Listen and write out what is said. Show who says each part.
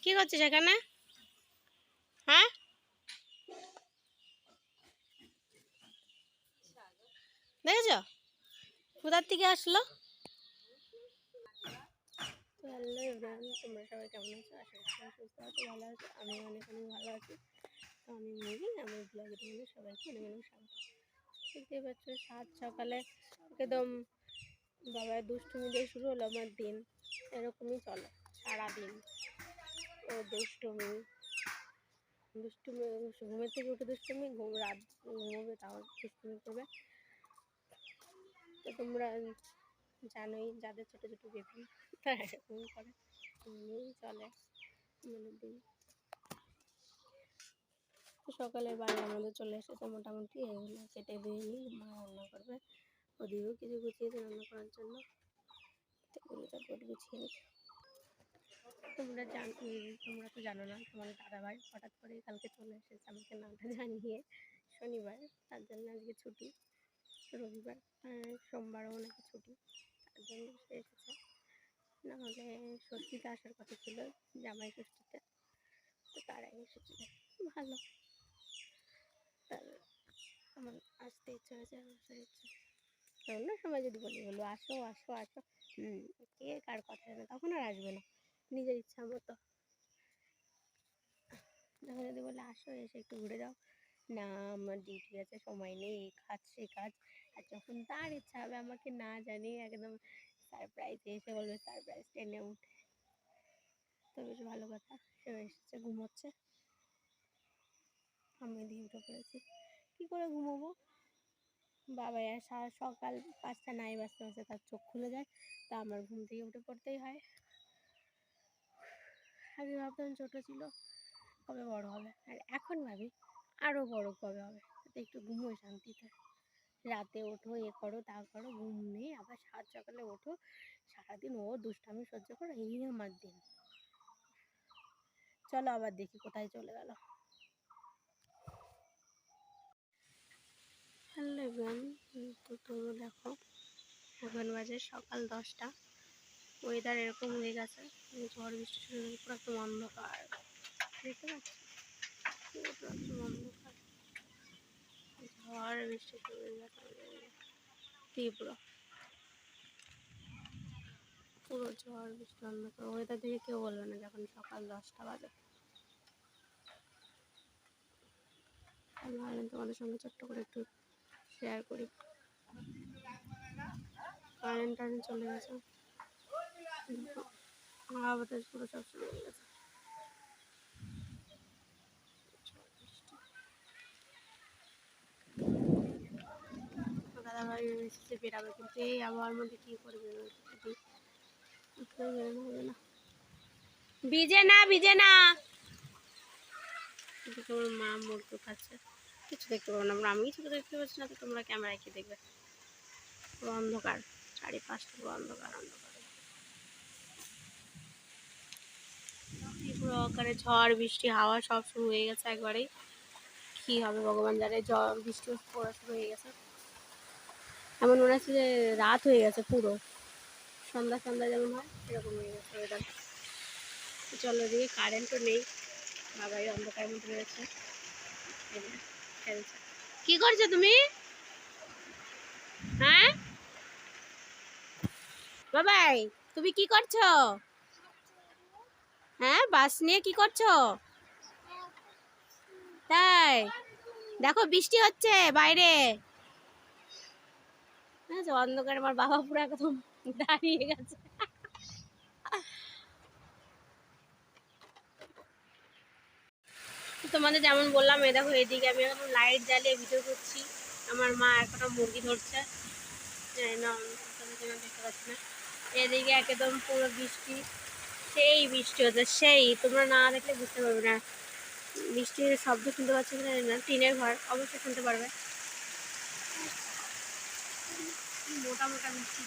Speaker 1: কি করছিস এখানে? হ্যাঁ, দেখেছ কোথার থেকে আসলো? হ্যালো এভরিওয়ান, তোমরা সবাই কেমন আছো? আশা করছি সুস্থ আছো, ভালো আছো। আমি অনেক অনেক ভালো আছি। তো আমি মুভি আমার ব্লগে তোমাদের সবাইকে অনেক অনেক স্বাগত। দেখতেই পাচ্ছ সাত সকালে একদম বাবার দুষ্টুমি দিয়ে শুরু হলো আমার দিন। এরকমই চলে সারাদিন। ও দুষ্টুমি দুষ্টুমি, ঘুমের থেকে উঠে দুষ্টুমি, রাত ঘুমোবে তাও দুষ্টুমি করবে। তো তোমরা জানোই যাদের ছোটো ছোটো বেবি তারা এরকম করে, চলে আমাদের দিন। সকালে বাড়ি আমাদের চলে এসেছে মোটামুটি, এগুলো কেটে দিয়ে নিই, মা রান্না করবে। ওদিকেও কিছু গুছিয়েছে রান্না করার জন্য, এগুলো চটপট গুছিয়ে নিই। তোমরা তো জানো না, তোমার দাদাভাই হঠাৎ করে কালকে চলে এসেছে আমাকে নামটা জানিয়ে। শনিবার, তার জন্য আজকে ছুটি। রবিবার সোমবারও নাকি ছুটি, তার জন্য সে এসেছে। নাহলে ষষ্ঠীতে আসার কথা ছিল, জামাই ষষ্ঠীতে, তো তার আগে এসেছে। ভালো, তার আমার আসতে ইচ্ছা হয়েছে, আসার ইচ্ছা। অন্য সময় যদি বলি বলবো আসো আসো আসো, কে কার কথা জানে, তখন আর আসবে না নিজের ইচ্ছা মতো। যখন যদি বলে আসো, এসে একটু ঘুরে যাও, না আমার ডিউটি আছে, সময় নেই, এই কাজ সে কাজ। আর যখন তার ইচ্ছা হবে আমাকে না জানিয়ে একদম সারপ্রাইজ এসে বলবে, সারপ্রাইজ টেনে উঠে। তো বেশ ভালো কথা, সে এসেছে, ঘুমোচ্ছে, আমি দিয়ে উঠে পড়েছি। কী করে ঘুমোবো? বাবা সকাল 5টা নাই বাজতে বাজতে তার চোখ খুলে যায়, তা আমার ঘুম থেকে উঠে পড়তেই হয়। আগে ভাবতাম ছোটো ছিল কবে বড় হবে, আর এখন ভাবি আরও বড় কবে হবে, যাতে একটু ঘুমোই শান্তিতে। রাতে ওঠো, এ করো তা করো, ঘুম নেই, আবার সাত সকালে ওঠো, সারাদিন ও দুষ্টামি সহ্য করো, এই আমার দিন। চলো আবার দেখি কোথায় চলে গেল। হ্যালো এভরিওয়ান, তো তোমরা দেখো এখন বাজে সকাল 10টা। ওয়েদার এরকম হয়ে গেছে, ঝড় বৃষ্টি শুরু হয়ে পুরো একদম অন্ধকার, দেখতে পাচ্ছি পুরো একদম অন্ধকার, ঝড় বৃষ্টি শুরু হয়ে গেছে তীব্র, পুরো ঝড় বৃষ্টি অন্ধকার। ওয়েদার দেখে কেউ বলবে না যখন সকাল 10টা বাজে। আমি ভাবলাম তোমাদের সঙ্গে ছোট্ট করে একটু শেয়ার করি। কারেন্ট চলে গেছে, হাওয়া বাতাস পুরো সব শুরু হয়ে গেছে। দাদাভাই এসেছে বেরাবে, কিন্তু এই আবহাওয়ার মধ্যে কী করে বেরোবে? বেরোনো হবে না, ভিজে না ভিজে না। তোমার মা মুরগি খাচ্ছে, কিছু দেখতে পাবো না আমরা, আমি কিছু দেখতে পাচ্ছি না, তো তোমরা ক্যামেরায় কি দেখবে? পুরো অন্ধকার, চারিপাশটা পুরো অন্ধকার অন্ধকার, পুরো আকারে ঝড় বৃষ্টি হাওয়া সব শুরু হয়ে গেছে একবারেই। কি হবে ভগবান জানে, ঝড় বৃষ্টি পড়া শুরু হয়ে গেছে, এমন মনে হচ্ছে যে রাত হয়ে গেছে, পুরো সন্ধ্যা সন্ধ্যা যেমন হয় এরকম হয়ে গেছে ওয়েদার। চলো দিকে, কারেন্টও নেই, বাবাই অন্ধকারের মধ্যে রয়েছে, খেলছে। কি করছো তুমি? হ্যাঁ বাবাই, তুমি কি করছো? হ্যাঁ, বাস নিয়ে কি করছো? তাই দেখো বৃষ্টি হচ্ছে বাইরে, অন্ধকারে আমার বাবা পুরো একদম দাঁড়িয়ে গেছে। তোমাদের যেমন বললাম, এ দেখো এদিকে আমি এখন লাইট জ্বালিয়ে ভিডিও করছি, আমার মা এখনো মুরগি ধরছে, না দেখতে পাচ্ছি না। এদিকে একদম পুরো বৃষ্টি, সেই বৃষ্টি হচ্ছে, সেই তোমরা না দেখলে বুঝতে পারবে না। বৃষ্টির শব্দ শুনতে পাচ্ছি না, টিনের ঘর, অবশ্যই শুনতে পারবে। মোটা মোটা বৃষ্টি